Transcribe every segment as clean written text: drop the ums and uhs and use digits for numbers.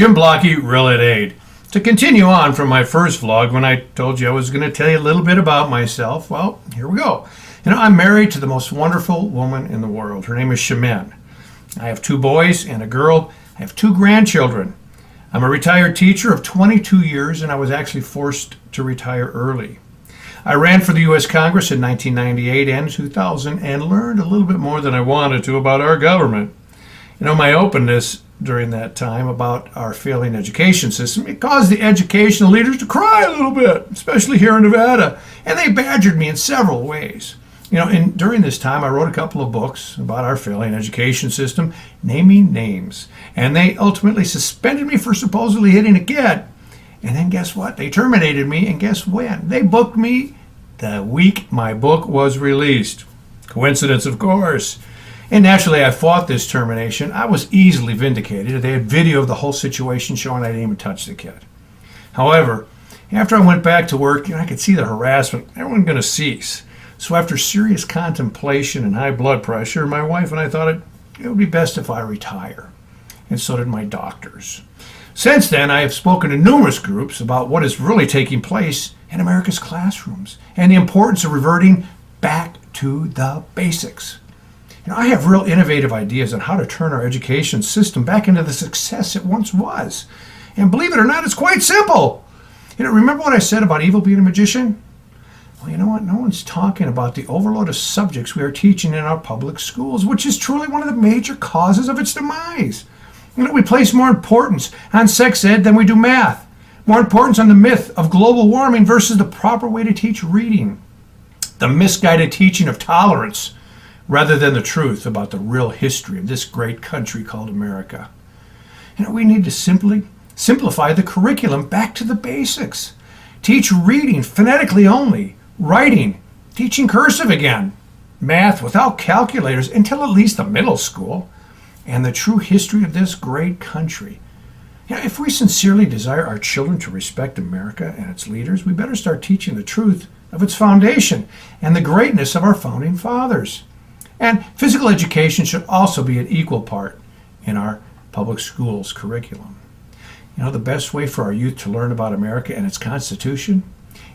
Jim Blocky, Real Ed Aid. To continue on from my first vlog when I told you I was going to tell you a little bit about myself, well, here we go. I'm married to the most wonderful woman in the world. Her name is Shemin. I have 2 boys and a girl. I have 2 grandchildren. I'm a retired teacher of 22 years, and I was actually forced to retire early. I ran for the U.S. Congress in 1998 and 2000 and learned a little bit more than I wanted to about our government. My openness during that time about our failing education system, it caused the educational leaders to cry a little bit, especially here in Nevada, and they badgered me in several ways. And during this time, I wrote a couple of books about our failing education system, naming names, and they ultimately suspended me for supposedly hitting a kid. And then guess what? They terminated me, and guess when? They booked me the week my book was released. Coincidence, of course. And naturally, I fought this termination. I was easily vindicated. They had video of the whole situation showing I didn't even touch the kid. However, after I went back to work, I could see the harassment. It wasn't going to cease. So after serious contemplation and high blood pressure, my wife and I thought it would be best if I retire. And so did my doctors. Since then, I have spoken to numerous groups about what is really taking place in America's classrooms and the importance of reverting back to the basics. I have real innovative ideas on how to turn our education system back into the success it once was. And believe it or not, it's quite simple. Remember what I said about evil being a magician? Well, you know what? No one's talking about the overload of subjects we are teaching in our public schools, which is truly one of the major causes of its demise. We place more importance on sex ed than we do math. More importance on the myth of global warming versus the proper way to teach reading. The misguided teaching of tolerance rather than the truth about the real history of this great country called America. We need to simply simplify the curriculum back to the basics. Teach reading phonetically only, writing, teaching cursive again, math without calculators until at least the middle school, and the true history of this great country. If we sincerely desire our children to respect America and its leaders, we better start teaching the truth of its foundation and the greatness of our founding fathers. And physical education should also be an equal part in our public schools curriculum. The best way for our youth to learn about America and its Constitution,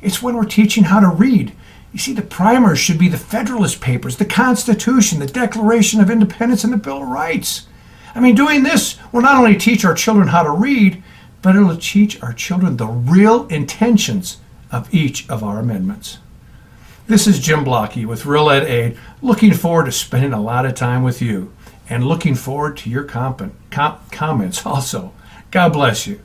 it's when we're teaching how to read. You see, the primers should be the Federalist Papers, the Constitution, the Declaration of Independence, and the Bill of Rights. Doing this will not only teach our children how to read, but it'll teach our children the real intentions of each of our amendments. This is Jim Blocky with Real Ed Aid, looking forward to spending a lot of time with you and looking forward to your comments also. God bless you.